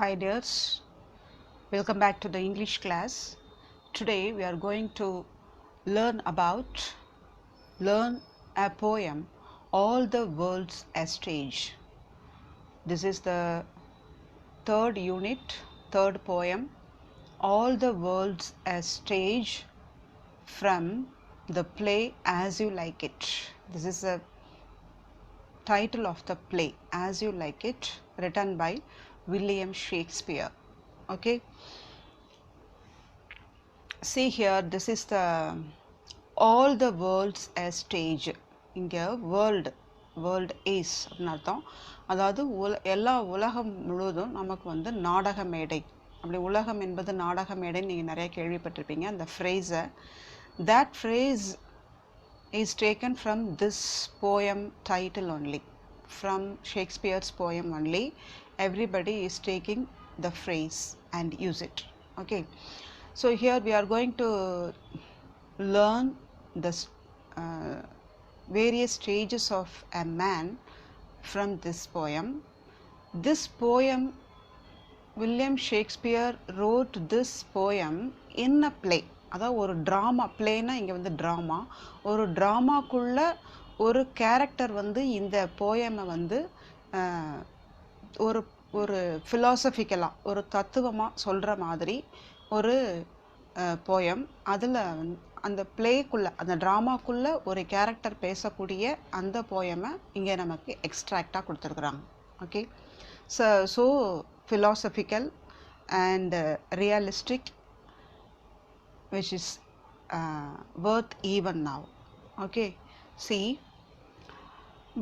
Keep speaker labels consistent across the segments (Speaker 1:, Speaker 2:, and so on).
Speaker 1: Hi dears, welcome back to the English class. Today we are going to learn a poem, All the World's a Stage. This is the third unit, third poem, All the World's a Stage, from the play As You Like It. This is the title of the play As You Like It, written by William Shakespeare. Okay, see here, this is the all the world's a stage. இங்கே world is அப்படின்னு அர்த்தம். அதாவது எல்லா உலகம் முழுவதும் நமக்கு வந்து நாடக மேடை. அப்படி உலகம் என்பது நாடக மேடைன்னு நீங்கள் நிறைய கேள்விப்பட்டிருப்பீங்க. அந்த ஃப்ரேஸை that phrase is taken from this poem title only, from Shakespeare's poem only. Everybody is taking the phrase and use it. Okay, so here we are going to learn the various stages of a man from this poem. This poem, William Shakespeare wrote this poem in a play. அதாவது ஒரு drama, பிளேனா இங்கே வந்து drama, ஒரு ட்ராமாக்குள்ள ஒரு character வந்து இந்த போயமை வந்து ஒரு ஒரு ஃபிலாசபிக்கலாக ஒரு தத்துவமாக சொல்கிற மாதிரி ஒரு போயம். அதில் அந்த பிளேக்குள்ளே அந்த ட்ராமாக்குள்ளே ஒரு கேரக்டர் பேசக்கூடிய அந்த போயமை இங்கே நமக்கு எக்ஸ்ட்ராக்டாக கொடுத்துருக்குறாங்க. Okay, so philosophical and realistic, which is worth even now. Okay, see,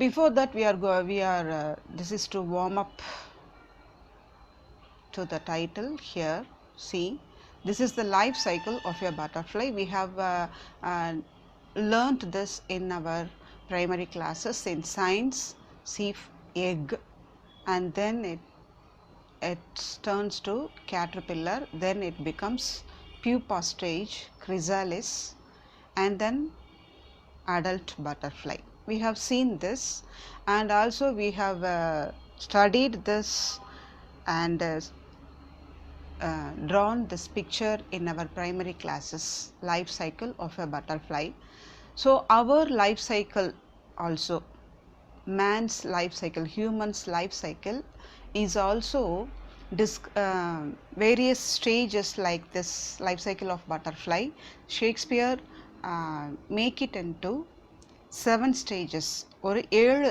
Speaker 1: before that this is to warm up to the title. Here, see, this is the life cycle of a butterfly. We have learnt this in our primary classes in science. See, egg, and then it turns to caterpillar, then it becomes pupa stage, chrysalis, and then adult butterfly. We have seen this, and also we have studied this and drawn this picture in our primary classes, life cycle of a butterfly. So our life cycle also, man's life cycle, human's life cycle is also various stages like this life cycle of butterfly. Shakespeare make it into 7 stages, ஒரு 7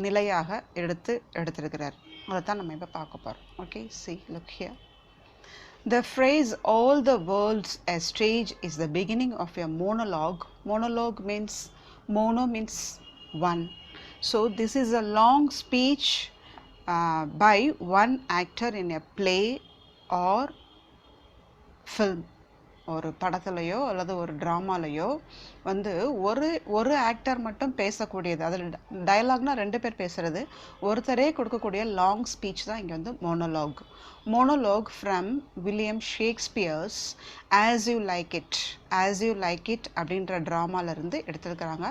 Speaker 1: நிலையாக எடுத்திருக்கிறார். அதை தான் நம்ம இப்போ பார்க்க போகிறோம். Okay, see, look here. The phrase all the world's a stage is the beginning of a monologue. Monologue means, mono means one. So this is a long speech by one actor in a play or film. ஒரு படத்துலையோ அல்லது ஒரு ட்ராமாலையோ வந்து ஒரு actor மட்டும் பேசக்கூடியது. அதில் டயலாக்னா 2 பேர் பேசுகிறது, ஒருத்தரே கொடுக்கக்கூடிய லாங் ஸ்பீச் தான் இங்கே வந்து monologue. Monologue from William Shakespeare's as you like it. As you like it அப்படின்ற ட்ராமாவிலேருந்து எடுத்துருக்கிறாங்க.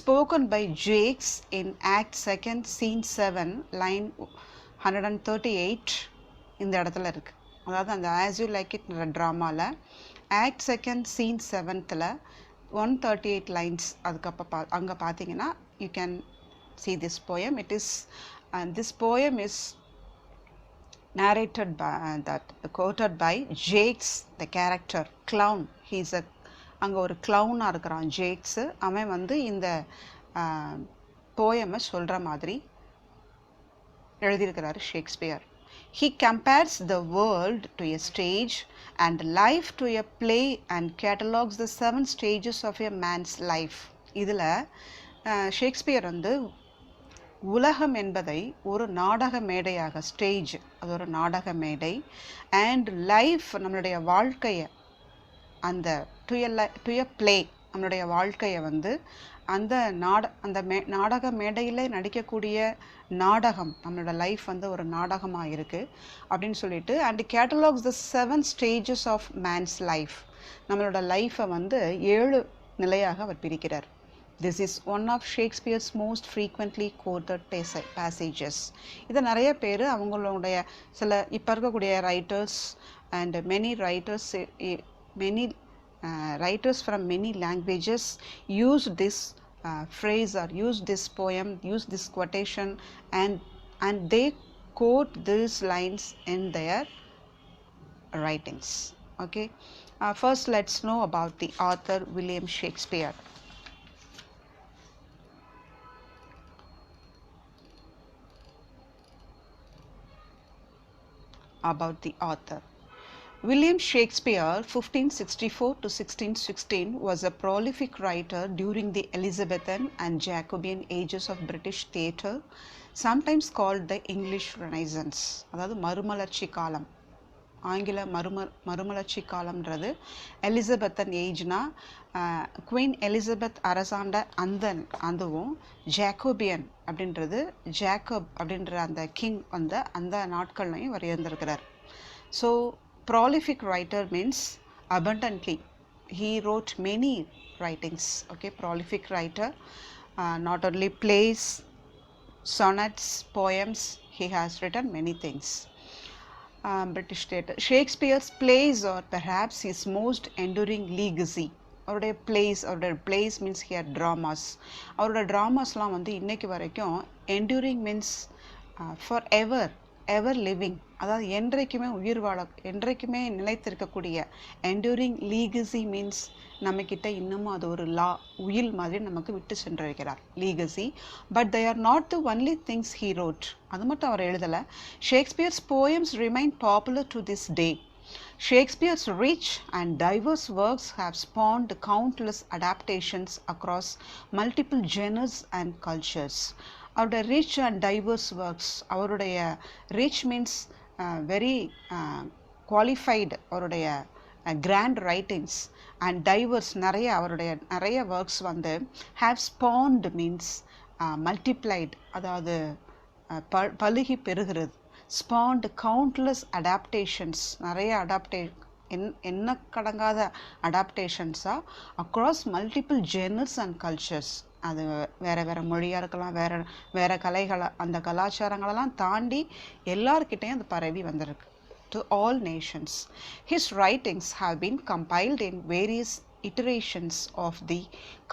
Speaker 1: Spoken by Jacques in act 2 scene 7 line 138 இந்த இடத்துல இருக்குது. அதாவது அந்த ஆஸ் யூ லைக் இட்ன்ற ட்ராமாவில் ஆக்ட் 2 scene 7ல் 138 lines அதுக்கப்புறம் அங்கே பார்த்தீங்கன்னா you can see this poem. It is this poem is narrated by quoted by Jakes, the character clown. He is அங்கே ஒரு க்ளவுனாக இருக்கிறான் ஜேக்ஸு. அவன் வந்து இந்த போயமை சொல்கிற மாதிரி எழுதியிருக்கிறாரு Shakespeare. He compares the world to a stage and life to a play and catalogues the 7 stages of a man's life. இதில் ஷேக்ஸ்பியர் வந்து உலகம் என்பதை ஒரு நாடக மேடையாக, ஸ்டேஜ் அது ஒரு நாடக மேடை, அண்ட் லைஃப் நம்மளுடைய வாழ்க்கையை, அந்த டு எ பிளே நம்மளுடைய வாழ்க்கையை வந்து அந்த நாடக மேடையில் நடிக்கக்கூடிய நாடகம், நம்மளோட லைஃப் வந்து ஒரு நாடகமாக இருக்குது அப்படின்னு சொல்லிட்டு, and catalogues the 7 stages of man's life. நம்மளோட லைஃப்பை வந்து 7 நிலையாக அவர் பிரிக்கிறார். This is one of Shakespeare's most frequently quoted passages. இதை நிறைய பேர் அவங்களுடைய சில இப்போ இருக்கக்கூடிய writers and many writers many writers from many languages use this phrase or use this poem, use this quotation, and they quote these lines in their writings. Okay, first let's know about the author William Shakespeare. About the author. William Shakespeare, 1564 to 1616, was a prolific writer during the Elizabethan and Jacobean ages of British theatre, sometimes called the English Renaissance. அதாவது மறுமலர்ச்சி காலம், ஆங்கில மறுமலர்ச்சி காலம்ன்றது. Elizabethan ஏஜ்னா queen Elizabeth அரசாண்ட அதுவும் Jacobian அப்படின்றது Jacob அப்படின்ற அந்த கிங் அந்த நாட்கள்லையும் அவர் இருந்திருக்கிறார். So prolific writer means abundantly. He wrote many writings. Okay, prolific writer, not only plays, sonnets, poems, he has written many things. British theatre. Shakespeare's plays are perhaps his most enduring legacy. அவருடைய plays means here dramas. அவருடைய dramasலாம் இன்னைக்கு வரைக்கும் enduring means forever, ever living, அதாவது என்றைக்குமே உயிர் வாழ என்றைக்குமே நிலைத்திருக்கக்கூடிய. enduring legacy means நம்மக்கிட்ட இன்னமும் அது ஒரு உயில் மாதிரி நமக்கு விட்டு சென்றிருக்கிறார் legacy. But they are not the only things he wrote. அது மட்டும் அவர் எழுதலை. Shakespeare's poems remain popular to this day. Shakespeare's rich and diverse works have spawned countless adaptations across multiple genres and cultures. அவருடைய rich and diverse works, அவருடைய rich means very qualified, அவருடைய grand writings, and diverse அவருடைய நிறைய works have spawned means multiplied, அதாவது பலுகி பெறுகிறது. Spawned countless adaptations, நிறைய என்ன கடங்காத அடாப்டேஷன்ஸாக across multiple genres and cultures. அது வேறு மொழியாக இருக்கலாம், வேறு கலைகளை, அந்த கலாச்சாரங்களெல்லாம் தாண்டி எல்லார்கிட்டையும் அது பரவி வந்திருக்கு. to all nations. His writings have been compiled in various iterations of the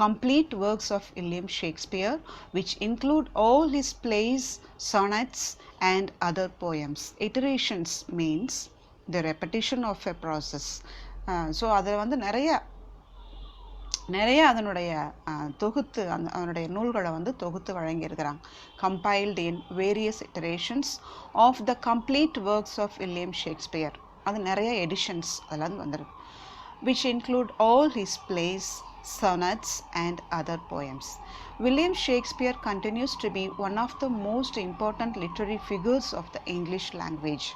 Speaker 1: complete works of William Shakespeare, which include all his plays, sonnets, and other poems. Iterations means the repetition of a process. So அதில் நிறைய அதனுடைய தொகுத்து அதனுடைய நூல்களை தொகுத்து வழங்கியிருக்கிறாங்க. Compiled in various iterations of the complete works of William Shakespeare. அது நிறைய எடிஷன்ஸ் அதெல்லாம் வந்துருக்கு. which include all his plays, sonnets, and other poems. William Shakespeare continues to be one of the most important literary figures of the English language.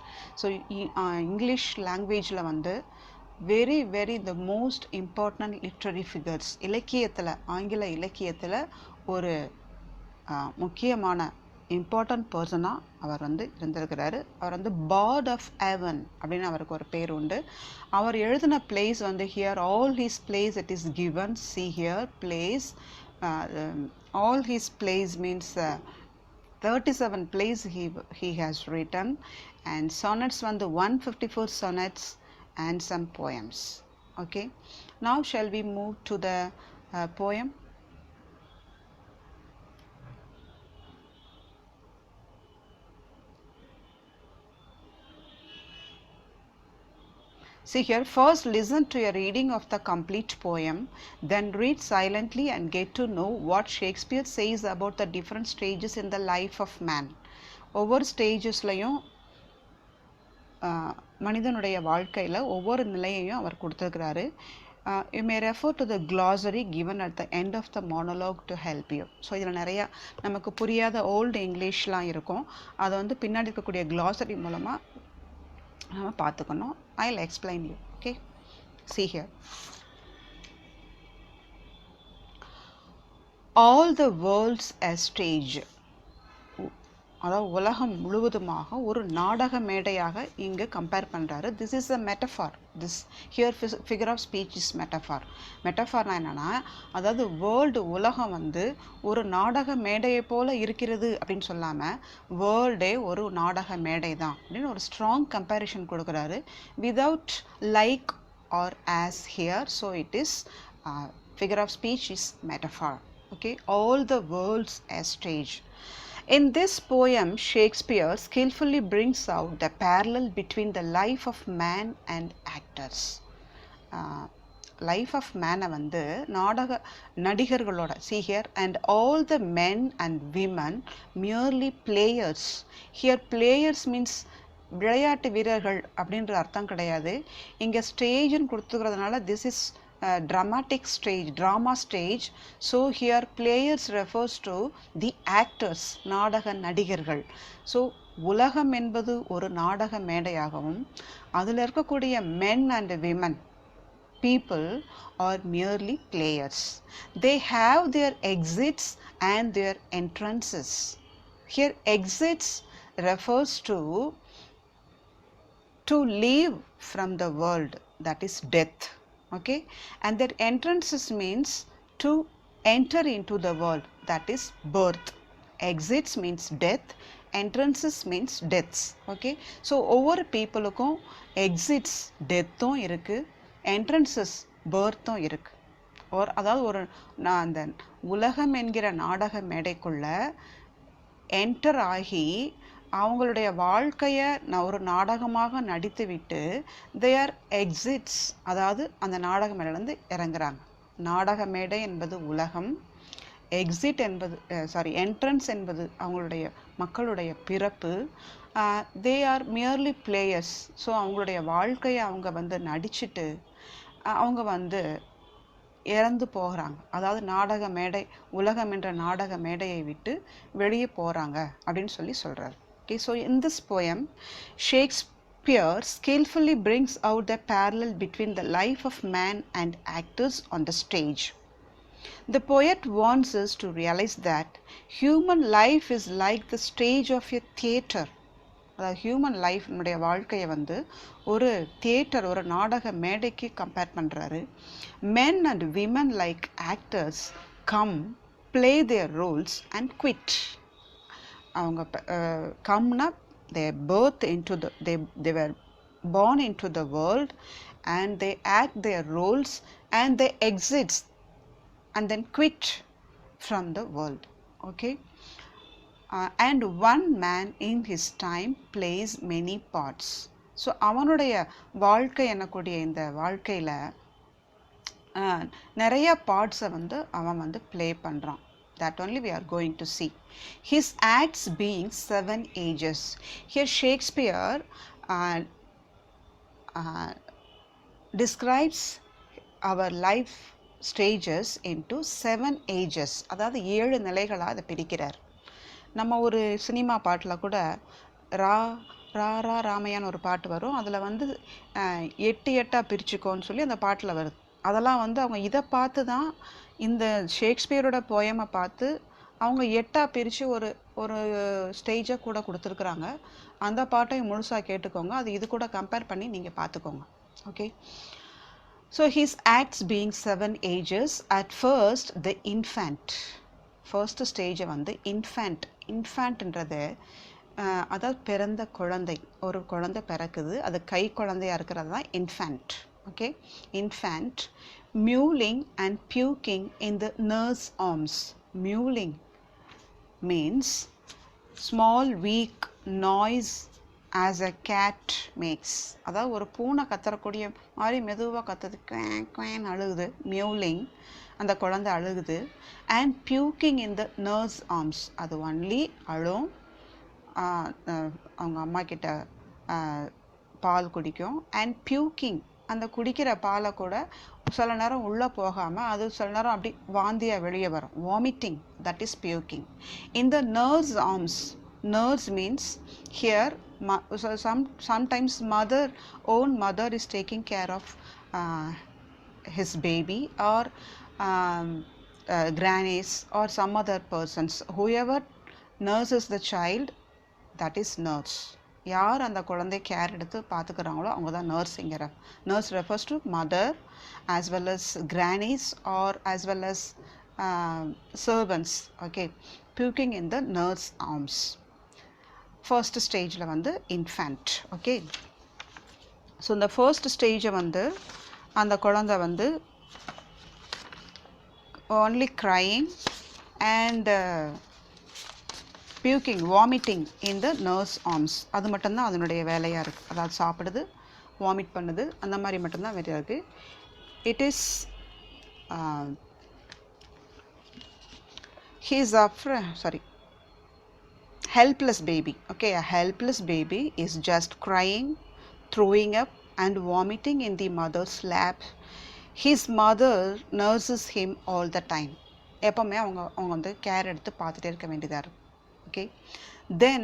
Speaker 1: So English language very the most important literary figures. இலக்கியத்தில், ஆங்கில இலக்கியத்தில் ஒரு முக்கியமான important பர்சனாக அவர் இருந்திருக்கிறாரு. அவர் part of A1 அப்படின்னு அவருக்கு ஒரு பேர் உண்டு. அவர் எழுதின place here all he's place it is given. See here place, all he's place means 37 plays he has written, and sonnets 154 sonnets and some poems. Okay, now shall we move to the poem? See here, first listen to a reading of the complete poem, then read silently and get to know what Shakespeare says about the different stages in the life of man. ஒவ்வொரு ஸ்டேஜஸ்லையும் மனிதனுடைய வாழ்க்கையில் ஒவ்வொரு நிலையையும் அவர் கொடுத்துருக்கிறாரு. You may refer to the glossary given at the end of the monologue to help you. So இதில் நிறையா நமக்கு புரியாத ஓல்டு இங்கிலீஷ்லாம் இருக்கும். அதை பின்னாடி இருக்கக்கூடிய glossary மூலமாக நம்ம பார்த்துக்கணும். I'll explain you. Okay, see here. All the world's a stage. அதாவது உலகம் முழுவதுமாக ஒரு நாடக மேடையாக இங்கு கம்பேர் பண்ணுறாரு. This is a metaphor. This here figure of speech is metaphor. மெட்டஃபார்னா என்னென்னா, அதாவது வேர்ல்டு உலகம் வந்து ஒரு நாடக மேடையை போல் இருக்கிறது அப்படின்னு சொல்லாமல் வேர்ல்டே ஒரு நாடக மேடை தான் அப்படின்னு ஒரு ஸ்ட்ராங் கம்பேரிஷன் கொடுக்குறாரு. Without like or as here, so it is figure of speech is metaphor. Okay, all the worlds as stage. In this poem, Shakespeare skillfully brings out the parallel between the life of man and actors. Life of man வந்து நாடக நடிகர்களோட, see here, and all the men and women merely players. Here players means விளையாட்டு வீரர்கள் அப்படின்ற அர்த்தம் கிடையாது. இங்கே ஸ்டேஜ்னு கொடுத்துக்கிறதுனால this is dramatic stage, drama stage. So here players refers to the actors, நாடக நடிகர்கள். So உலகம் என்பது ஒரு நாடக மேடையாகவும் அதில் இருக்கக்கூடிய men and women people are merely players. They have their exits and their entrances. Here exits refers to leave from the world, that is death. Okay, and their entrances means to enter into the world, that is birth. Exits means death, entrances means deaths. Okay, so ஒவ்வொரு பீப்புளுக்கும் exits டெத்தும் இருக்குது, entrances birthம் இருக்குது. அதாவது ஒரு அந்த உலகம் என்கிற நாடக மேடைக்குள்ள enter ஆகி அவங்களுடைய வாழ்க்கையை ஒரு நாடகமாக நடித்துவிட்டு தேர் எக்ஸிட்ஸ், அதாவது அந்த நாடக மேடையிலேருந்து இறங்குறாங்க. நாடக மேடை என்பது உலகம், எக்ஸிட் என்பது என்ட்ரன்ஸ் என்பது அவங்களுடைய மக்களுடைய பிறப்பு. They are merely players. So அவங்களுடைய வாழ்க்கையை அவங்க வந்து நடிச்சுட்டு அவங்க வந்து இறந்து போகிறாங்க. அதாவது நாடக மேடை, உலகம் என்ற நாடக மேடையை விட்டு வெளியே போகிறாங்க அப்படின்னு சொல்கிறார். Okay, so in this poem, Shakespeare skillfully brings out the parallel between the life of man and actors on the stage. The poet wants us to realize that human life is like the stage of a theatre. அதாவது human life, நம்முடைய வாழ்க்கையை வந்து ஒரு theatre, ஒரு நாடக மேடைக்கு compare பண்ணுறாரு. Men and women like actors come, play their roles and quit. அவங்க கம்னா they birth into the they were born into the world and they act their roles and they exit and then quit from the world. Okay, and one man in his time plays many parts. So அவனுடைய வாழ்க்கை என்னக்கூடிய இந்த வாழ்க்கையில் நிறைய பார்ட்ஸை வந்து அவன் வந்து play பண்ணுறான். That only we are going to see. His acts being 7 ages. Here Shakespeare describes our life stages into 7 ages. அதாவது 7 நிலைகளாக அதை பிரிக்கிறார். நம்ம ஒரு சினிமா பாட்டில் கூட ரா ரா ரா ராமையான்னு ஒரு பாட்டு வரும். அதில் வந்து 8 8ஆக பிரிச்சுக்கோன்னு சொல்லி அந்த பாட்டில் வருது. அதெல்லாம் வந்து அவங்க இதை பார்த்து தான் இந்த ஷேக்ஸ்பியரோட போயமை பார்த்து அவங்க 8ஆக பிரித்து ஒரு ஸ்டேஜை கூட கொடுத்துருக்குறாங்க. அந்த பாட்டையும் முழுசாக கேட்டுக்கோங்க. அது இது கூட கம்பேர் பண்ணி நீங்கள் பார்த்துக்கோங்க. Okay, so his acts being 7 ages. At first the infant, first ஸ்டேஜை வந்து இன்ஃபேண்ட்ன்றது அதாவது பிறந்த குழந்தை. ஒரு குழந்தை பிறக்குது, அது கை குழந்தையாக இருக்கிறது தான் infant. Okay, infant mewling and puking in the nurse arms. Mewling means small weak noise as a cat makes. அதாவது ஒரு பூனை கத்துறக்கூடிய மாதிரி மெதுவாக கத்துது, குவேன் அழுகுது, mewling, அந்த குழந்தை அழுகுது. and puking in the nurse arms, அது ஒன்லி அழும், அவங்க அம்மா கிட்ட பால் குடிக்கும். and puking, அந்த குடிக்கிற பாலை கூட சில நேரம் உள்ளே போகாமல் அது சில நேரம் அப்படி வாந்தியாக வெளியே வரும், vomiting, that is puking. In the nurse arms, nurse means here sometimes own mother is taking care of his baby or grannies or some other persons. Whoever nurses the child that is nurse. யார் அந்த குழந்தை care எடுத்து பார்த்துக்கிறாங்களோ அவங்க தான் நர்ஸுங்கிற. Nurse refers to mother as well as grannies or as well as servants. Okay, puking in the nurse arms. First stageல வந்து infant. Okay, so இந்த ஃபர்ஸ்ட் ஸ்டேஜை வந்து அந்த குழந்தை வந்து only crying and puking, vomiting in the nurse arms. அது மட்டும்தான் அதனுடைய வேலையாக இருக்குது. அதாவது சாப்பிடுது, வாமிட் பண்ணுது, அந்த மாதிரி மட்டும்தான் வேலையாக இருக்குது. It is helpless baby. Okay, a helpless baby is just crying, throwing up and vomiting in the mother's lap. His mother nurses him all the time. எப்போவுமே அவங்க வந்து கேர் எடுத்து பார்த்துட்டே இருக்க வேண்டியதாக இருக்கும். Okay, then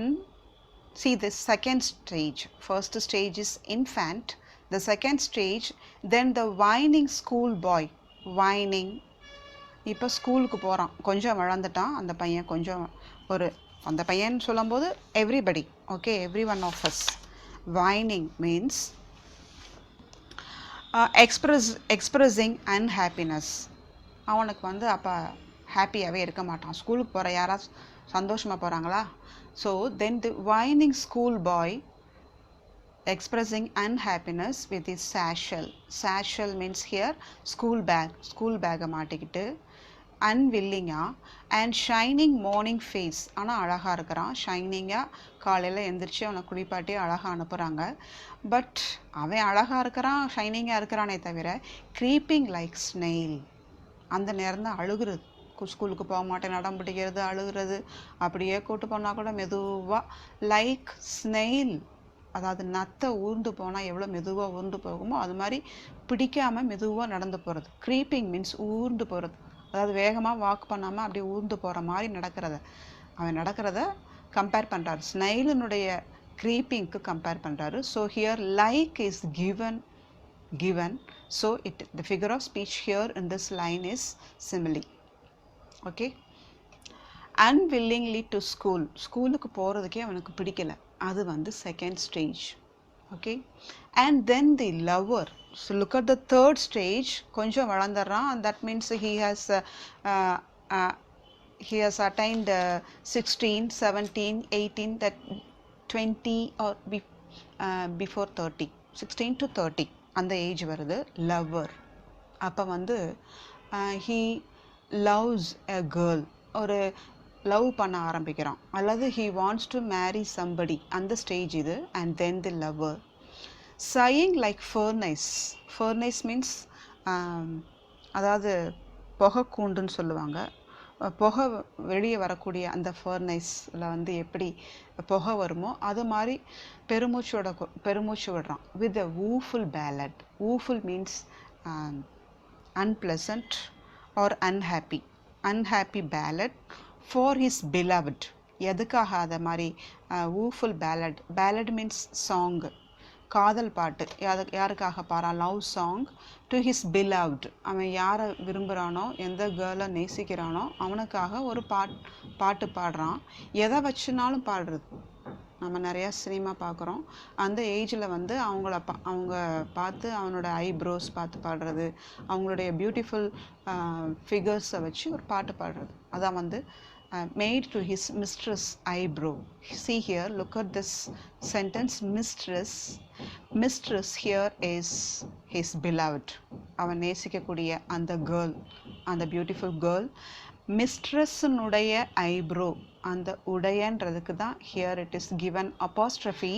Speaker 1: see this second stage. First stage is infant. The second stage, then the whining school boy. Whining. இப்போ ஸ்கூலுக்கு போகிறான், கொஞ்சம் வளர்ந்துட்டான் அந்த பையன், கொஞ்சம் ஒரு அந்த பையன் சொல்லும்போது everybody. Okay, every one of us. Whining means expressing unhappiness. அவனுக்கு வந்து அப்போ ஹாப்பியாகவே இருக்க மாட்டான். ஸ்கூலுக்கு போகிற யாராவது சந்தோஷமாக போகிறாங்களா? So then the whining school boy expressing unhappiness with his satchel. Satchel means here school bag. School பேக்கை மாட்டிக்கிட்டு unwilling-ஆ and shining morning face. ஆனால் அழகாக இருக்கிறான், ஷைனிங்காக காலையில் எழுந்திரிச்சு அவனை குளிப்பாட்டி அழகாக அனுப்புகிறாங்க. பட் அவன் அழகாக இருக்கிறான், ஷைனிங்காக இருக்கிறானே தவிர creeping like snail. அந்த நேரம் தான் அழுகுறது. ஸ்கூலுக்கு போக மாட்டேன், நடம் பிடிக்கிறது, அழுகிறது. அப்படியே கூட்டு போனால் கூட மெதுவாக லைக் ஸ்னெயில், அதாவது நத்தை ஊர்ந்து போனால் எவ்வளோ மெதுவாக ஊர்ந்து போகுமோ அது மாதிரி பிடிக்காமல் மெதுவாக நடந்து போகிறது. க்ரீப்பிங் மீன்ஸ் ஊர்ந்து போகிறது, அதாவது வேகமாக வாக் பண்ணாமல் அப்படியே ஊர்ந்து போகிற மாதிரி நடக்கிறத அவன் நடக்கிறத கம்பேர் பண்ணுறாரு, ஸ்னெயிலினுடைய க்ரீப்பிங்க்கு கம்பேர் பண்ணுறாரு. So here like is given. So the figure of speech here in this line is simile. Okay, unwillingly to school. ஸ்கூலுக்கு போகிறதுக்கே அவனுக்கு பிடிக்கல, அது வந்து second stage. Okay, and then the lover. So look at the third stage. கொஞ்சம் வளர்ந்துடுறான், and that means he has attained 16, 17, 18, that 20 or before 30, 16 to 30 அந்த age வருது. Lover, அப்போ வந்து he loves a girl, ஒரு லவ் பண்ண ஆரம்பிக்கிறான், அல்லது he wants to marry somebody, அந்த ஸ்டேஜ் இது. and then the lover. sighing like furnace. furnace means அதாவது புகை கூண்டுன்னு சொல்லுவாங்க. புகை வெளியே வரக்கூடிய அந்த ஃபர்னைஸில் வந்து எப்படி புகை வருமோ அது மாதிரி பெருமூச்சு விடுறான். With a woeful ballad. Woeful means unpleasant or unhappy ballad for his beloved. எதுக்காக அதை மாதிரி wooful ballad means song, காதல் பாட்டு. யாருக்காக பாடுறான்? Love song to his beloved. அவன் யாரை விரும்புகிறானோ, எந்த கேர்ளை நேசிக்கிறானோ அவனுக்காக ஒரு பாட்டு பாடுறான். எதை வச்சுனாலும் பாடுறது. நம்ம நிறையா சினிமா பார்க்குறோம், அந்த ஏஜில் வந்து அவங்க பார்த்து அவனோட ஐப்ரோஸ் பார்த்து பாடுறது, அவங்களுடைய பியூட்டிஃபுல் ஃபிகர்ஸை வச்சு ஒரு பாட்டு பாடுறது. அதான் வந்து made to his mistress eyebrow. See here, look at this sentence, mistress here is his beloved. அவன் நேசிக்கக்கூடிய அந்த கேர்ள், அந்த பியூட்டிஃபுல் கேர்ள். மிஸ்ட்ரஸ்னுடைய ஐப்ரோ, அந்த உடையன்றதுக்கு தான் here it is given apostrophe.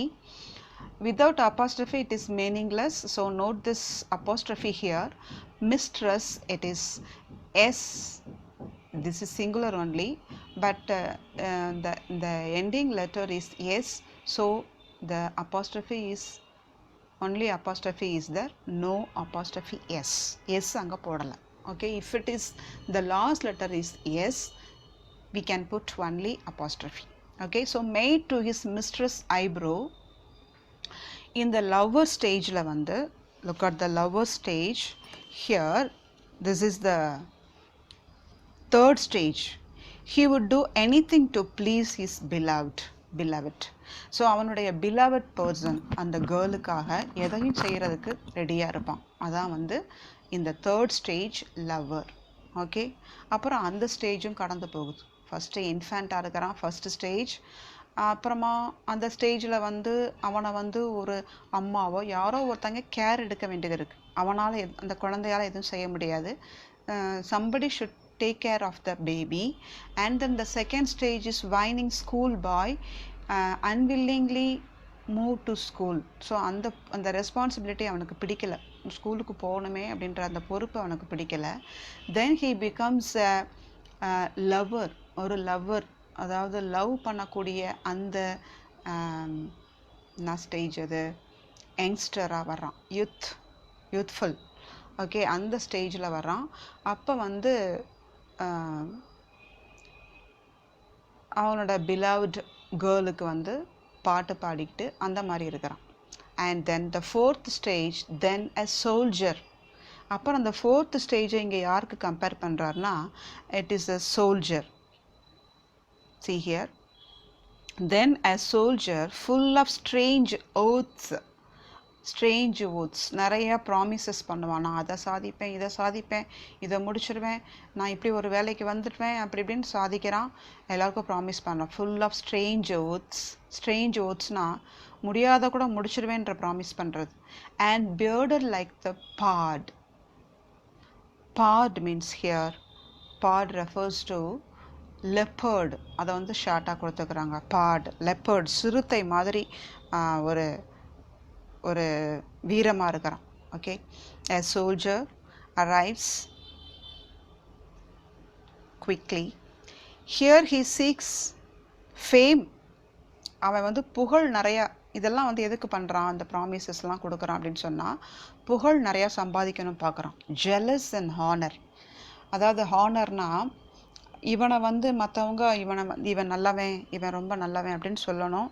Speaker 1: Without apostrophe it is meaningless, so note this apostrophe here. Mistress, it is s, this is singular only, but the ending letter is s, so the apostrophe is only apostrophe is there, no apostrophe s anga podala. Okay, if it is the last letter is s, we can put only apostrophe. Okay, so made to his mistress eyebrow. In the lover stage la vandu, look at the lover stage here. This is the third stage. He would do anything to please his beloved. beloved. So அவனுடைய beloved person அந்த கேர்ளுக்காக எதையும் செய்கிறதுக்கு ரெடியாக இருப்பான். அதான் வந்து இந்த third stage lover. Okay, அப்புறம் அந்த ஸ்டேஜும் கடந்து போகுது. ஃபஸ்ட்டு இன்ஃபேண்ட்டாக இருக்கிறான் ஃபஸ்ட்டு ஸ்டேஜ். அப்புறமா அந்த ஸ்டேஜில் வந்து அவனை வந்து ஒரு அம்மாவோ யாரோ ஒருத்தங்க கேர் எடுக்க வேண்டியது இருக்குது. அவனால் அந்த குழந்தையால் எதுவும் செய்ய முடியாது. somebody should take care of the baby. And then the second stage is whining school boy unwillingly move to school. So அந்த ரெஸ்பான்சிபிலிட்டி அவனுக்கு பிடிக்கல, ஸ்கூலுக்கு போகணுமே அப்படின்ற அந்த பொறுப்பு அவனுக்கு பிடிக்கல. தென் he becomes a lover, ஒரு லவ்வர், அதாவது லவ் பண்ணக்கூடிய அந்த ஸ்டேஜ் அது யங்ஸ்டராக வர்றான், யூத்ஃபுல். ஓகே, அந்த ஸ்டேஜில் வர்றான். அப்போ வந்து அவனோட பிலவ்ட் கேர்ளுக்கு வந்து பாட்டு பாடிக்கிட்டு அந்த மாதிரி இருக்கிறான். And then the fourth stage then a soldier. அப்புறம் அந்த ஃபோர்த் ஸ்டேஜை இங்கே யாருக்கு கம்பேர் பண்ணுறாருனா, it is a soldier. see here, then a soldier full of strange oaths. நிறைய ப்ராமிசஸ் பண்ணுவான். நான் அதை சாதிப்பேன், இதை சாதிப்பேன், இதை முடிச்சிடுவேன், நான் இப்படி ஒரு வேலைக்கு வந்துடுவேன், அப்படி இப்படின்னு சாதிக்கிறான். எல்லாருக்கும் ப்ராமிஸ் பண்ணுறான். ஃபுல் ஆஃப் ஸ்ட்ரேஞ்ச் ஓத்ஸ்னால் முடியாத கூட முடிச்சிடுவேன்ற ப்ராமிஸ் பண்ணுறது. And bearded like the pard means here, pard refers to leopard. அதை வந்து ஷார்ட்டாக கொடுத்துக்கிறாங்க. leopard சிறுத்தை மாதிரி ஒரு வீரமாக இருக்கிறான். Okay, a soldier arrives quickly. Here he seeks fame. அவன் வந்து புகழ் நிறையா, இதெல்லாம் வந்து எதுக்கு பண்ணுறான், அந்த ப்ராமிசஸ்லாம் கொடுக்குறான் அப்படின்னு சொன்னால் புகழ் நிறையா சம்பாதிக்கணும் பார்க்குறான். Jealous and honour. அதாவது ஹானர்னால் இவனை வந்து மற்றவங்க இவன் நல்லவன், இவன் ரொம்ப நல்லவன் அப்படின்னு சொல்லணும்.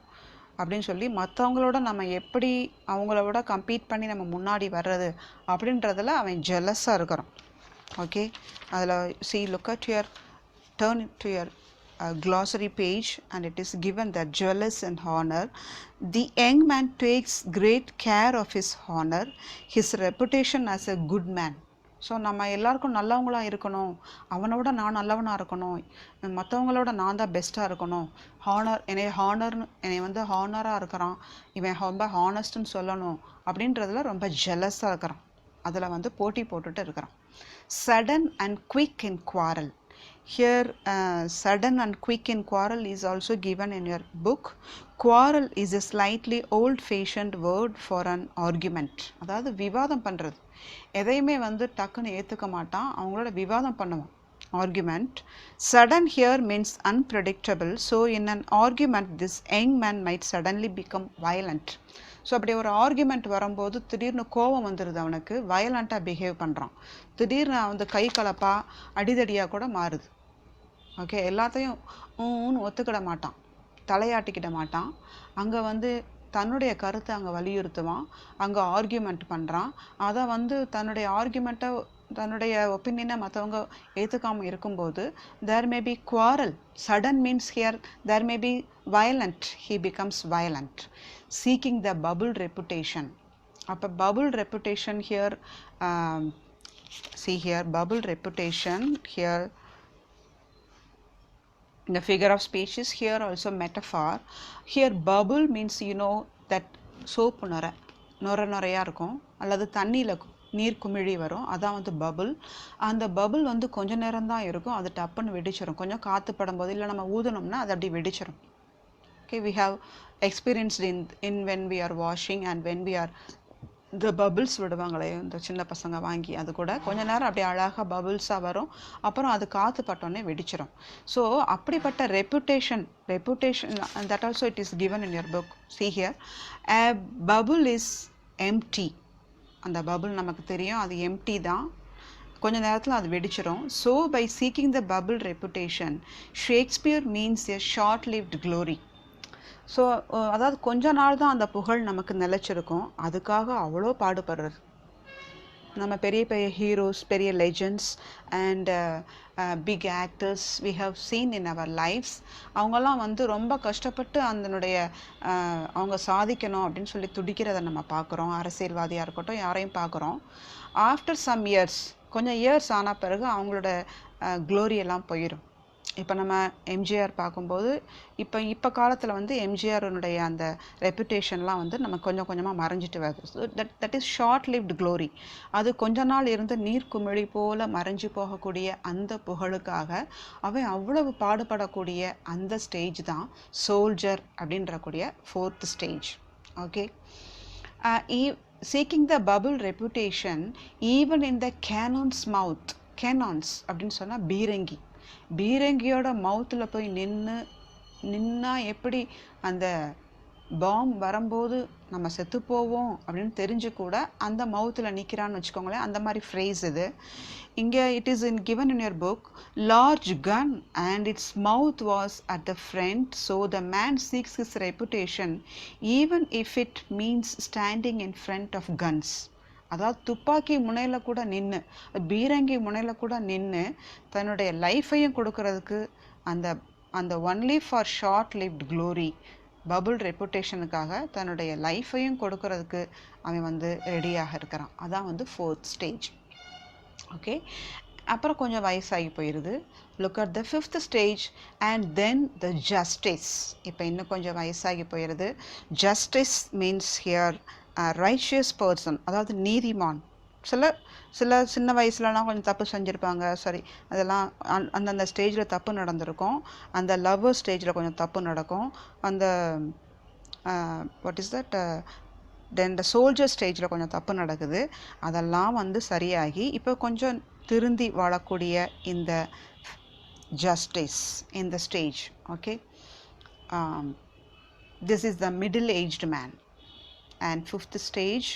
Speaker 1: அப்படின்னு சொல்லி மற்றவங்களோட நம்ம எப்படி அவங்களோட கம்பீட் பண்ணி நம்ம முன்னாடி வர்றது அப்படின்றதில் அவன் ஜெலஸாக இருக்கிறான். ஓகே, அதில் turn to your glossary page and it is given that jealous and honor. The young man takes great care of his honor, his reputation as a good man. So நம்ம எல்லாருக்கும் நல்லவங்களாக இருக்கணும், அவனோட நான் நல்லவனாக இருக்கணும், மற்றவங்களோட நான் தான் பெஸ்ட்டாக இருக்கணும், என்னை வந்து ஹானராக இருக்கிறான், இவன் ரொம்ப ஹானஸ்ட்னு சொல்லணும் அப்படின்றதுல ரொம்ப ஜெலஸாக இருக்கிறான். அதில் வந்து போட்டி போட்டுட்டு இருக்கிறான். Sudden and quick in quarrel. Here sudden and quick in quarrel is also given in your book. Quarrel is a slightly old-fashioned word for an argument. அதாவது விவாதம் பண்ணுறது. எதையுமே வந்து டக்குன்னு ஏற்றுக்க மாட்டான், அவங்களோட விவாதம் பண்ணுவான். Argument. Sudden here means unpredictable. So in an argument this young man might suddenly become violent. So அப்படி ஒரு ஆர்குமெண்ட் வரும்போது திடீர்னு கோபம் வந்துடுது, அவனுக்கு வயலண்ட்டாக பிஹேவ் பண்ணுறான். திடீர்னு வந்து கை கலப்பாக அடிதடியாக கூட மாறுது. ஓகே, எல்லாத்தையும் ஒத்துக்கிட மாட்டான், தலையாட்டிக்கிட மாட்டான். அங்கே வந்து தன்னுடைய கருத்தை அங்கே வலியுறுத்துவான், அங்கே ஆர்கியூமெண்ட் பண்ணுறான். அதை வந்து தன்னுடைய ஆர்கியூமெண்ட்டை, தன்னுடைய ஒப்பீனியனை மற்றவங்க ஏற்றுக்காமல் இருக்கும்போது there may be quarrel. Sudden means here there may be violent. He becomes violent. Seeking the bubble reputation. அப்போ bubble reputation here, see here, bubble reputation here, the figure of speech is here also metaphor. Here bubble means you know that soap நுரையாக இருக்கும், அல்லது தண்ணியில் நீர் குமிழி வரும், அதான் வந்து bubble. அந்த பபுள் வந்து கொஞ்ச நேரம் தான் இருக்கும், அது டப்புன்னு வெடிச்சிடும். கொஞ்சம் காற்று படும்போது இல்லை நம்ம ஊதணும்னா அது அப்படி வெடிச்சிடும். Okay, we have experienced in when we are washing and when we are the bubbles விடுவாங்களே இந்த சின்ன பசங்க வாங்கி, அது கூட கொஞ்ச நேரம் அப்படியே அழகாக பபுள்ஸாக வரும், அப்புறம் அது காற்று பட்டோன்னே வெடிச்சிடும். ஸோ அப்படிப்பட்ட reputation that also it is given in your book. See here, a bubble is empty. அந்த பபுள் நமக்கு தெரியும், அது எம்டி தான், கொஞ்ச நேரத்தில் அது வெடிச்சிடும். So by seeking the bubble reputation Shakespeare means a short lived glory. So அதாவது கொஞ்ச நாள் தான் அந்த புகழ் நமக்கு நிலச்சிருக்கும், அதுக்காக அவ்வளோ பாடுபடுறது. நம்ம பெரிய பெரிய ஹீரோஸ், பெரிய legends and big actors we have seen in our lives. அவங்கெல்லாம் வந்து ரொம்ப கஷ்டப்பட்டு அதனுடைய அவங்க சாதிக்கணும் அப்படின்னு சொல்லி துடிக்கிறத நம்ம பார்க்குறோம். அரசியல்வாதியாக இருக்கட்டும், யாரையும் பார்க்குறோம். ஆஃப்டர் சம் இயர்ஸ், கொஞ்சம் இயர்ஸ் ஆன பிறகு அவங்களோட க்ளோரி எல்லாம் போயிடும். இப்போ நம்ம எம்ஜிஆர் பார்க்கும்போது இப்போ காலத்தில் வந்து எம்ஜிஆருடைய அந்த ரெப்புடேஷன்லாம் வந்து நம்ம கொஞ்சம் கொஞ்சமாக மறைஞ்சிட்டு வருது. So that is short lived glory. அது கொஞ்ச நாள் இருந்து நீர்க்குமிழி போல் மறைஞ்சு போகக்கூடிய அந்த புகழுக்காக அவன் அவ்வளவு பாடுபடக்கூடிய அந்த ஸ்டேஜ் தான் சோல்ஜர் அப்படின்றக்கூடிய 4th stage. Okay, seeking the bubble reputation even in the cannon's mouth. Cannons அப்படின்னு சொன்னால் பீரங்கியோட மவுத்தில் போய் நின்னா எப்படி அந்த பாம் வரும்போது நம்ம செத்து போவோம் அப்படின்னு தெரிஞ்சு கூட அந்த மவுத்தில் நிற்கிறான்னு வச்சுக்கோங்களேன். அந்த மாதிரி ஃப்ரேஸ் இது இங்கே. It is given in your book, large gun and its mouth was at the front, so the man seeks his reputation even if it means standing in front of guns. அதாவது துப்பாக்கி முனையில் கூட நின்று, பீரங்கி முனையில் கூட நின்று தன்னுடைய லைஃப்பையும் கொடுக்கறதுக்கு அந்த only for short lived glory bubble ரெப்புடேஷனுக்காக தன்னுடைய லைஃப்பையும் கொடுக்கறதுக்கு அவன் வந்து ரெடியாக இருக்கிறான். அதான் வந்து 4th ஸ்டேஜ். ஓகே, அப்புறம் கொஞ்சம் வயசாகி போயிடுது. Look at the 5th stage and then the justice. இப்போ இன்னும் கொஞ்சம் வயசாகி போயிடுது. Justice means here righteous person, அதாவது நீதிமான். சில சின்ன வயசுலலாம் கொஞ்சம் தப்பு செஞ்சுருப்பாங்க, சரி அதெல்லாம் அந்தந்த ஸ்டேஜில் தப்பு நடந்திருக்கும். அந்த லவ்வர் ஸ்டேஜில் கொஞ்சம் தப்பு நடக்கும். அந்த what is that then the soldier ஸ்டேஜில் கொஞ்சம் தப்பு நடக்குது. அதெல்லாம் வந்து சரியாகி இப்போ கொஞ்சம் திருந்தி வாழக்கூடிய இந்த ஜஸ்டிஸ் இந்த stage. Okay, this is the middle aged man. And 5th stage,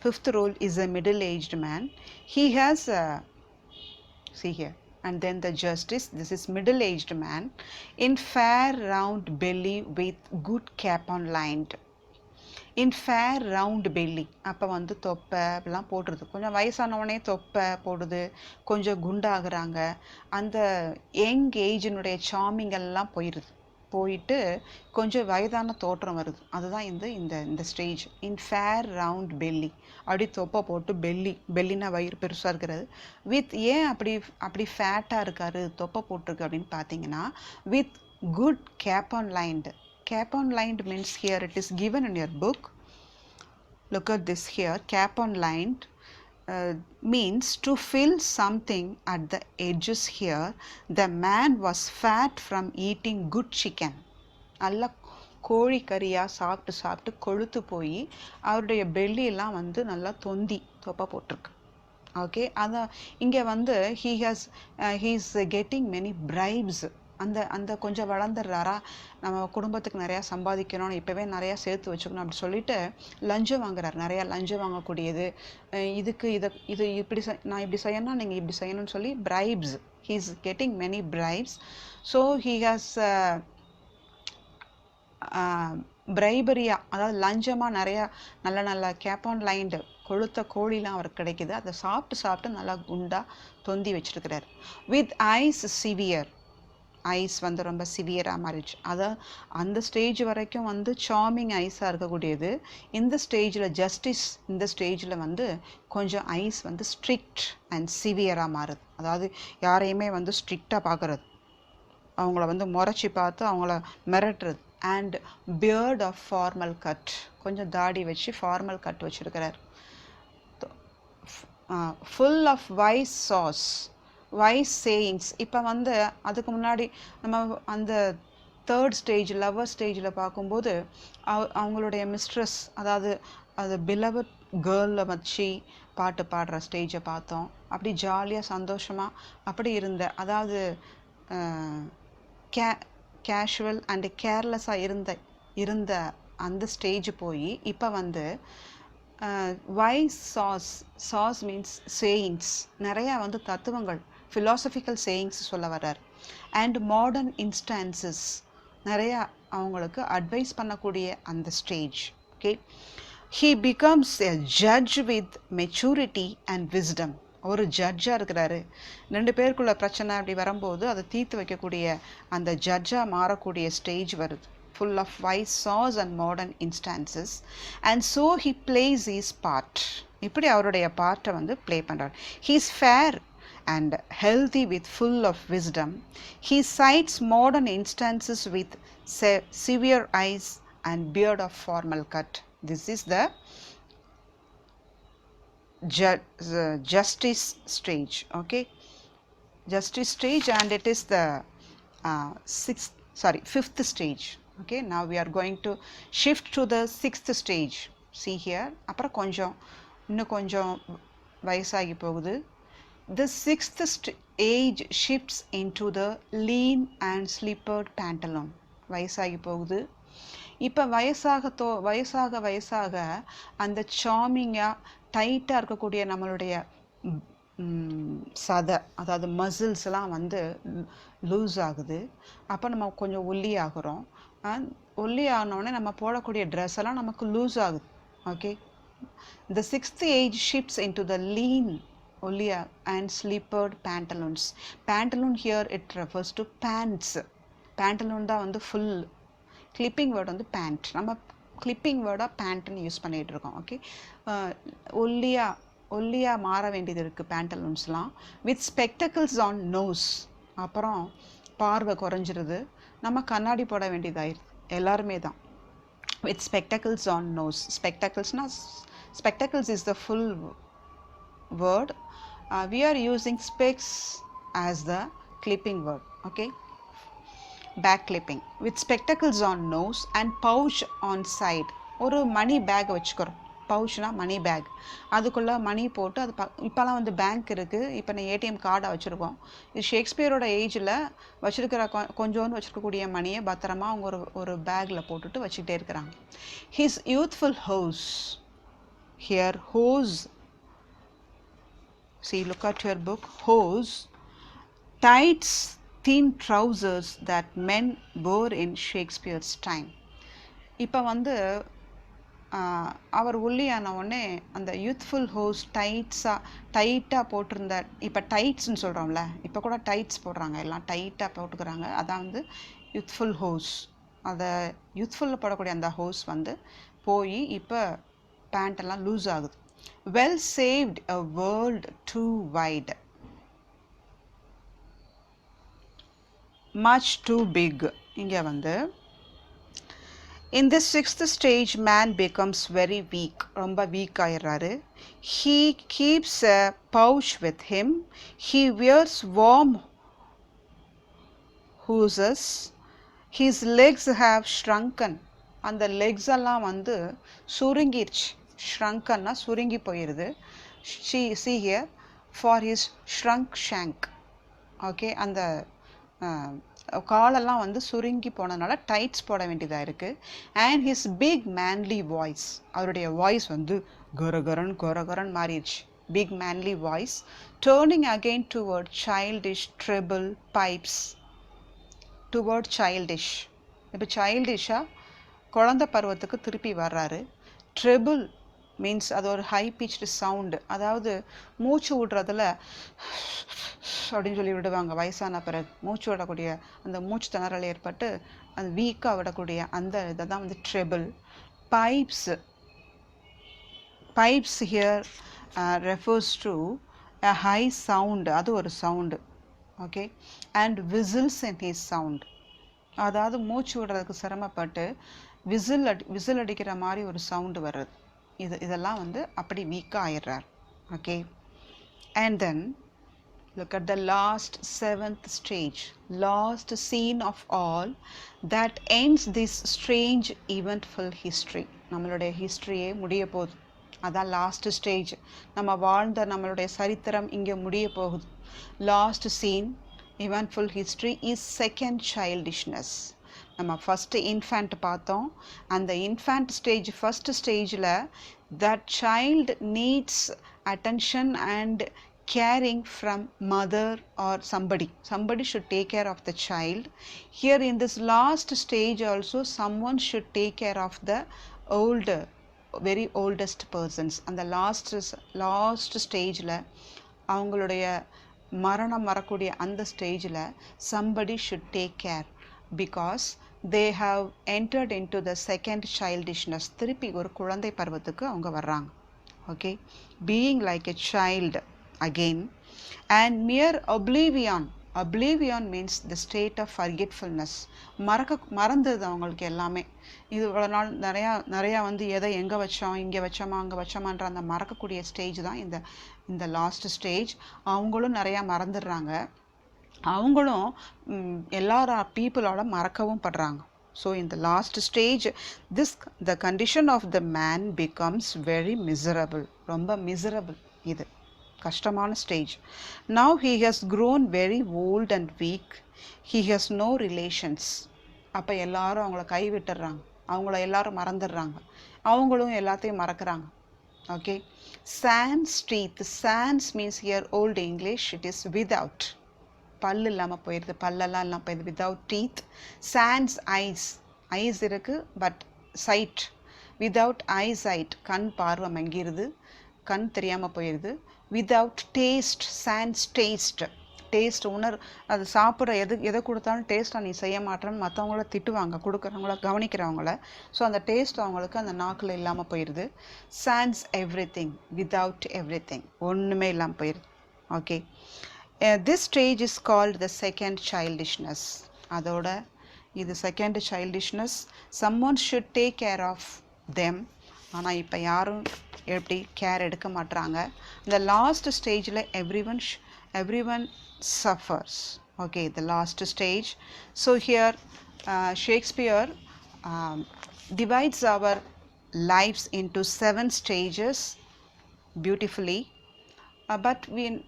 Speaker 1: 5th role is a middle-aged man. He has see here, and then the justice, this is middle-aged man in fair round belly with good cap on lined. In fair round belly, அப்போ வந்து தொப்பை அப்படிலாம் போடுறது. கொஞ்சம் வயசானவனே தொப்பை போடுது, கொஞ்சம் குண்டாகிறாங்க. அந்த யங் ஏஜினுடைய சாமிங்கெல்லாம் போயிட்டு கொஞ்சம் வயதான தோற்றம் வருது. அதுதான் இந்த ஸ்டேஜ். இன் ஃபேர் ரவுண்ட் பெல்லி, அப்படி தொப்பை போட்டு பெல்லினா வயிறு பெருசாக இருக்கிறது. வித் ஏன் அப்படி ஃபேட்டாக இருக்காரு, தொப்பை போட்டிருக்கு அப்படின்னு பார்த்தீங்கன்னா, with good capon lined. Capon lined means here it is given in your book. Look at this here. Capon lined means to fill something at the edges. Here the man was fat from eating good chicken. நல்ல கோழி கறியாக சாப்பிட்டு கொழுத்து போய் அவருடைய பெல்லியெல்லாம் வந்து நல்லா தொப்பை போட்டிருக்கு. Okay, அதான் இங்கே வந்து he is getting many bribes. அந்த கொஞ்சம் வளர்ந்துடுறாரா, நம்ம குடும்பத்துக்கு நிறையா சம்பாதிக்கணும், இப்போவே நிறையா சேர்த்து வச்சுக்கணும் அப்படி சொல்லிட்டு லஞ்சம் வாங்குறாரு. நிறையா லஞ்சம் வாங்கக்கூடியது. இதுக்கு இது இப்படி நான் இப்படி செய்யணும், நீங்கள் இப்படி செய்யணும்னு சொல்லி bribes. he is getting many bribes. so he has பிரைபரியா, அதாவது லஞ்சமாக நிறையா நல்ல கேப் ஆன் லைன்டு கொழுத்த கோழிலாம் அவருக்கு கிடைக்குது. அதை சாப்பிட்டு நல்லா குண்டாக தொந்தி வச்சுருக்கிறார். வித் ஐஸ் சிவியர், ஐஸ் வந்து ரொம்ப சிவியராக மாறிடுச்சு. அதான் அந்த ஸ்டேஜ் வரைக்கும் வந்து சார்மிங் ஐஸாக இருக்கக்கூடியது. இந்த ஸ்டேஜில் ஜஸ்டிஸ், இந்த ஸ்டேஜில் வந்து கொஞ்சம் ஐஸ் வந்து ஸ்ட்ரிக்ட் அண்ட் சிவியராக மாறுது. அதாவது யாரையுமே வந்து ஸ்ட்ரிக்டாக பார்க்குறது, அவங்கள வந்து முறைச்சி பார்த்து அவங்கள மிரட்டுறது. And beard of formal cut, கொஞ்சம் தாடி வச்சு ஃபார்மல் கட் வச்சுருக்கிறார். Full of wise saws, wise sayings. இப்போ வந்து அதுக்கு முன்னாடி நம்ம அந்த 3rd ஸ்டேஜ் லவ்வர் ஸ்டேஜில் பார்க்கும்போது அவங்களுடைய மிஸ்ட்ரஸ், அதாவது அது பிலவட் கேர்ளில் வச்சு பாட்டு பாடுற ஸ்டேஜை பார்த்தோம். அப்படி ஜாலியாக சந்தோஷமாக அப்படி அதாவது கேஷுவல் அண்டு கேர்லெஸ்ஸாக இருந்த அந்த ஸ்டேஜ் போய் இப்போ வந்து வைஸ் சாஸ் மீன்ஸ் சேயிங்ஸ், நிறையா வந்து தத்துவங்கள், ஃபிலாசபிக்கல் சேயிங்ஸ் சொல்ல வர்றார். அண்ட் மாடர்ன் இன்ஸ்டான்சஸ், நிறையா அவங்களுக்கு அட்வைஸ் பண்ணக்கூடிய அந்த stage. Okay, he becomes a judge with maturity and wisdom. ஒரு ஜட்ஜாக இருக்கிறாரு. 2 பேருக்குள்ள பிரச்சனை அப்படி வரும்போது அதை தீர்த்து வைக்கக்கூடிய அந்த ஜட்ஜாக மாறக்கூடிய ஸ்டேஜ் வருது. full of wise saws and modern instances, and so he plays his part. இப்படி அவருடைய பார்ட்டை வந்து ப்ளே பண்ணுறார். he is fair and healthy with full of wisdom. He cites modern instances with severe eyes and beard of formal cut. This is the justice stage. Okay, justice stage, and it is the fifth stage. Okay, now we are going to shift to the sixth stage. See here, அப்புறம் கொஞ்சம் இன்னும் கொஞ்சம் வயசாகி போகுது. The sixth age shifts into the lean and slippered pantaloon. வயசாகி போகுது. இப்போ வயசாக அந்த சாமிங்காக டைட்டாக இருக்கக்கூடிய நம்மளுடைய சதை, அதாவது மசில்ஸ்லாம் வந்து லூஸ் ஆகுது. அப்போ நம்ம கொஞ்சம் ஒல்லி ஆகுறோம். ஒல்லி ஆனோடனே நம்ம போடக்கூடிய ட்ரெஸ் எல்லாம் நமக்கு லூஸ் ஆகுது. Okay, the sixth age shifts into the lean and slippered pantaloons. Pantaloon here it refers to pants. Pantaloon தான் வந்து ஃபுல். கிளிப்பிங் வேர்டு வந்து பேண்ட். நம்ம கிளிப்பிங் வேர்டாக பேண்ட்னு யூஸ் பண்ணிகிட்டு இருக்கோம். ஓகே, ஒல்லியாக மாற வேண்டியது இருக்குது பேண்டலூன்ஸ்லாம். With spectacles on nose. அப்புறம் பார்வை குறைஞ்சிருது. நம்ம கண்ணாடி போட வேண்டியதாயிருது எல்லாருமே தான். With spectacles on nose. Spectacles is the full word. We are using specs as the clipping word. Okay, back clipping. With spectacles on nose and pouch on side. ஒரு மணி பேக் வச்சுக்கிறோம். பவுச்னா மணி பேக். அதுக்குள்ளே மணி போட்டு அது இப்போலாம் வந்து bank இருக்குது. இப்போ நான் ஏடிஎம் கார்டை வச்சுருக்கோம். இது ஷேக்ஸ்பியரோட ஏஜில் வச்சுருக்கிற கொஞ்சோன்னு வச்சுருக்கக்கூடிய மணியை பத்திரமா அவங்க ஒரு பேக்கில் போட்டுட்டு வச்சுக்கிட்டே இருக்கிறாங்க. His youthful hose. Here hose, see, look at your book. Hose, tights, thin trousers that men wore in Shakespeare's time. இப்போ வந்து அவர் ஒல்லியான உடனே அந்த யூத்ஃபுல் ஹோஸ் டைட்டாக போட்டிருந்த, இப்போ டைட்ஸ்ன்னு சொல்கிறோம்ல, இப்போ கூட டைட்ஸ் போடுறாங்க, எல்லாம் டைட்டாக போட்டுக்கிறாங்க. அதான் வந்து யூத்ஃபுல் ஹோஸ். அதை யூத்ஃபுல்லில் போடக்கூடிய அந்த ஹோஸ் வந்து போய் இப்போ பேண்ட்டெல்லாம் லூஸ் ஆகுது. Well saved, a world too wide. Much too big. இங்கே வந்து in this sixth stage man becomes very weak. ரொம்ப வீக் ஆயிடுறாரு. He keeps a pouch with him. He wears warm hoses. His legs have shrunken. அந்த Lex எல்லாம் வந்து சுருங்கிருச்சு. shrunkenனா சுருங்கி போயிடுது. see here, for his shrunk shank. Okay, அந்த காலெல்லாம் வந்து சுருங்கி போனதுனால டைட்ஸ் போட வேண்டியதாக இருக்குது. And his big manly voice. அவருடைய வாய்ஸ் வந்து கொரகரன் மாறிடுச்சு. Big manly voice turning again toward childish treble pipes. Toward childish. இப்போ சைல்டிஷாக குழந்தை பருவத்துக்கு திருப்பி வர்றாரு. ட்ரிபிள் மீன்ஸ் அது ஒரு ஹை பிச்டு சவுண்டு. அதாவது மூச்சு விடுறதுல அப்படின்னு சொல்லி விடுவாங்க வயசான பிறகு. மூச்சு விடக்கூடிய அந்த மூச்சு திணறல் ஏற்பட்டு அந்த வீக்காக விடக்கூடிய அந்த இதை தான் வந்து triple. Pipes here refers to a high sound. அது ஒரு sound. Okay, and whistles in his sound. அதாவது மூச்சு விடுறதுக்கு சிரமப்பட்டு விசில் அடிக்கிற மாதிரி ஒரு சவுண்டு வர்றது. இதெல்லாம் வந்து அப்படி வீக்காக ஆயிடுறார். Okay, and then look at the last seventh stage, last scene of all that ends this strange eventful history. நம்மளுடைய ஹிஸ்ட்ரியே முடிய போகுது. அதான் லாஸ்ட் ஸ்டேஜ். நம்ம வாழ்ந்த நம்மளுடைய சரித்திரம் இங்கே முடிய போகுது. Last scene, eventful history is second childishness. நம்ம ஃபஸ்ட்டு இன்ஃபேண்ட் பார்த்தோம். அந்த இன்ஃபேண்ட் ஸ்டேஜ் ஃபஸ்ட் ஸ்டேஜில் that child needs attention and caring from mother or somebody should take care of the child. Here in this last stage also someone should take care of the very oldest persons. And the last stage la அவங்களுடைய மரணம் வரக்கூடிய அந்த ஸ்டேஜில் somebody should take care because they have entered into the second childishness. திருப்பி ஒரு குழந்தை பருவத்துக்கு அவங்க வர்றாங்க. Okay, being like a child again. And mere oblivion means the state of forgetfulness. மறந்தது அவங்களுக்கு எல்லாமே. இது இவ்வளோ நாள் நிறையா வந்து எதை எங்கே வச்சோம், இங்கே வச்சோமா அங்கே வச்சோமான்ற அந்த மறக்கக்கூடிய ஸ்டேஜ் தான் இந்த லாஸ்ட் ஸ்டேஜ். அவங்களும் நிறையா மறந்துடுறாங்க. அவங்களும் எல்லா பீப்புளோட மறக்கவும் படுறாங்க. So in the last stage, the condition of the man becomes very miserable. ரொம்ப miserable இது கஷ்டமான stage. Now he has grown very old and weak. He has no relations. அப்போ எல்லாரும் அவங்கள கைவிட்டுறாங்க, அவங்கள எல்லாரும் மறந்துடுறாங்க, அவங்களும் எல்லாத்தையும் மறக்கிறாங்க. Okay, sans teeth. Sans means here old English, it is without. பல்லு இல்லாமல் போயிடுது, பல்லெல்லாம் இல்லாமல் போயிடுது. Without teeth. sans ஐஸ் இருக்குது பட் சைட். வித்தவுட் ஐசைட், கண் பார்வை மங்கிடுது, கண் தெரியாமல் போயிடுது. Without taste. sans taste. Taste அது சாப்பிட்ற எதை கொடுத்தாலும் டேஸ்ட்டாக நீ செய்ய மாட்டேன்னு மற்றவங்கள திட்டுவாங்க, கொடுக்குறவங்கள கவனிக்கிறவங்கள. ஸோ அந்த டேஸ்ட் அவங்களுக்கு அந்த நாக்கில் இல்லாமல் போயிடுது. sans everything. வித்தவுட் everything, ஒன்றுமே இல்லாமல் போயிடுது. Okay, this stage is called the second childishness. அதோட இது second childishness. someone should take care of them. ஆனால் இப்போ யாரும் எப்படி கேர் எடுக்க மாட்டுறாங்க. இந்த லாஸ்ட் ஸ்டேஜில் everyone suffers. Okay, the last stage. So here Shakespeare divides our lives into 7 stages beautifully. But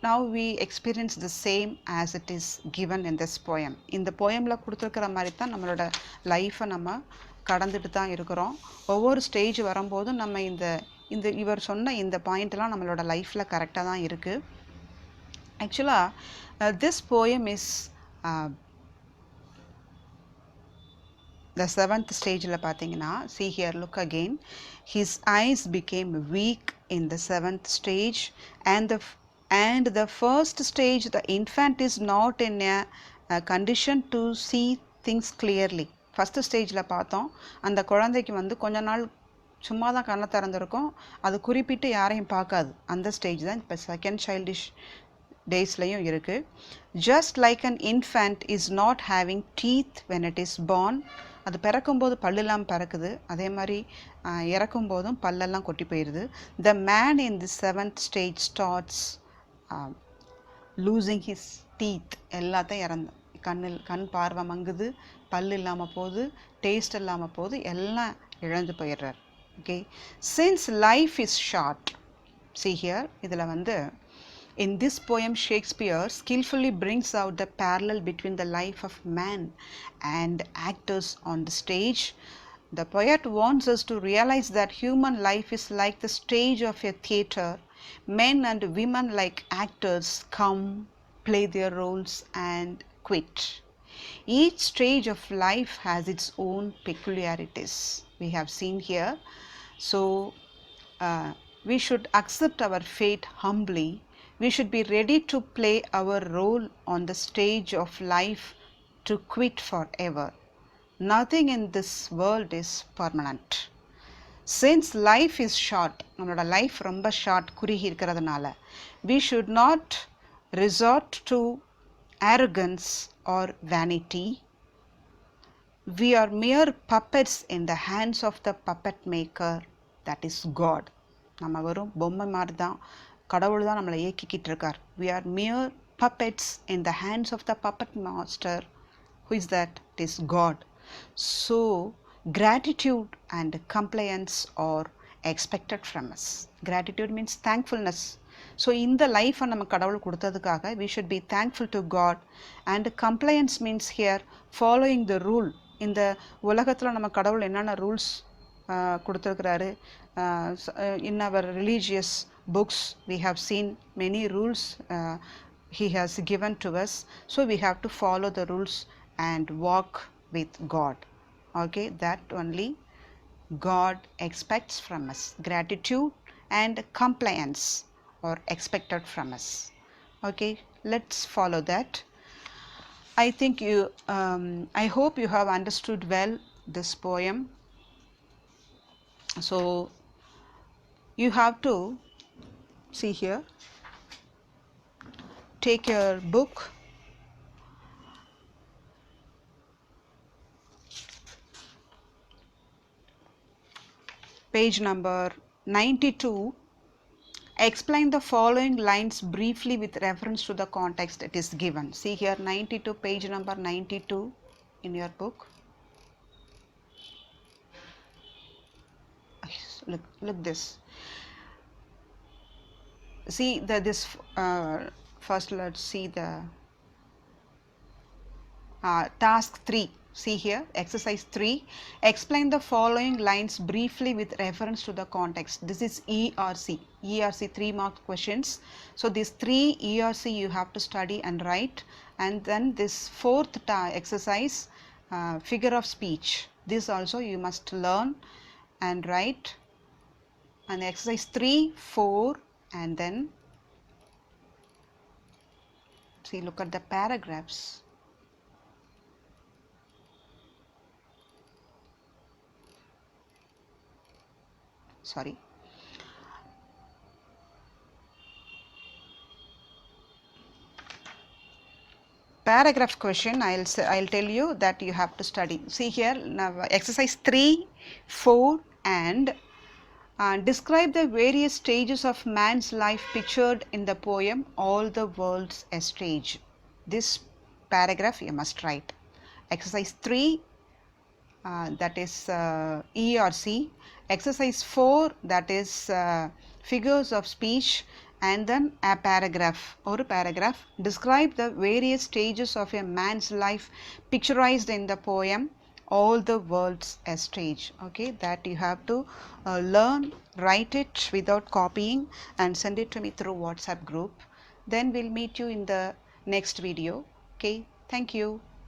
Speaker 1: now we experience the same as it is given in this poem. இந்த போயமில் கொடுத்துருக்கிற மாதிரி தான் நம்மளோட லைஃப்பை நம்ம கடந்துட்டு தான் இருக்கிறோம். ஒவ்வொரு ஸ்டேஜ் வரும்போதும் நம்ம இந்த இவர் சொன்ன இந்த பாயிண்ட்லாம் நம்மளோட லைஃப்பில் கரெக்டாக தான் இருக்குது. ஆக்சுவலாக this poem is the 7th ஸ்டேஜில் பார்த்தீங்கன்னா, see here, look again. His eyes became weak in the 7th stage, and the first stage, the infant is not in a condition to see things clearly. First ஸ்டேஜில் பார்த்தோம், அந்த குழந்தைக்கு வந்து கொஞ்ச நாள் சும்மா தான் கண்ணை திறந்துருக்கும், அது குறிப்பிட்டு யாரையும் பார்க்காது. அந்த ஸ்டேஜ் தான் இப்போ செகண்ட் சைல்டிஷ் டேஸ்லையும் இருக்குது. just like an infant is not having teeth when it is born. அது பிறக்கும்போது பல்லெல்லாம் பிறக்குது, அதே மாதிரி இறக்கும்போதும் பல்லெல்லாம் கொட்டி போயிடுது. the man in the 7th stage starts losing his teeth. எல்லாத்தையும் கண் பார்வை மங்குது, பல் இல்லாமல் போகுது, டேஸ்ட் இல்லாமல் போகுது, எல்லாம் இழந்து போயிடுறார். Okay, since life is short. see here, இதில் வந்து in this poem Shakespeare skillfully brings out the parallel between the life of man and actors on the stage. The poet wants us to realize that human life is like the stage of a theatre. Men and women like actors come, play their roles and quit. Each stage of life has its own peculiarities. We have seen here. So we should accept our fate humbly. We should be ready to play our role on the stage of life to quit forever. Nothing in this world is permanent. Since life is short, நம்மளோட life ரொம்ப short, குறுகி இருக்கிறதுனால, we should not resort to arrogance or vanity. We are mere puppets in the hands of the puppet maker, that is God. நம்ம வெறும் பொம்மை மாதிரி தான், கடவுள் தான் நம்மளை இயக்கிக்கிட்டு இருக்கார். we are mere puppets in the hands of the puppet master. who is that? It is God. So gratitude and compliance are expected from us. Gratitude means thankfulness. So இந்த லைஃப்பை நம்ம கடவுள் கொடுத்ததுக்காக we should be thankful to God. and compliance means here following the rule. இந்த உலகத்தில் நம்ம கடவுள் என்னென்ன ரூல்ஸ் கொடுத்துருக்கிறாரு. in our religious books we have seen many rules he has given to us. So we have to follow the rules and walk with God. Okay, that only God expects from us. Gratitude and compliance are expected from us. Okay, let's follow that. I think you, I hope you have understood well this poem. So you have to see here, take your book, page number 92. Explain the following lines briefly with reference to the context it is given. See here 92, page number 92 in your book. Look this. See this first let's see the task 3. See here, exercise 3. Explain the following lines briefly with reference to the context. This is ERC. ERC 3-mark questions. So these 3 ERC you have to study and write. And then this fourth exercise, figure of speech. This also you must learn and write. And exercise 3, 4, and then see, look at the paragraphs. Sorry. Paragraph question, I'll tell you that you have to study. See here, now exercise 3, 4, and describe the various stages of man's life pictured in the poem All the World's a Stage. This paragraph you must write. Exercise 3, that is ERC. Exercise 4, that is figures of speech, and then a paragraph or a paragraph. Describe the various stages of a man's life picturized in the poem All the World's a Stage. Okay, that you have to learn, write it without copying and send it to me through WhatsApp group. Then we'll meet you in the next video. Okay, thank you.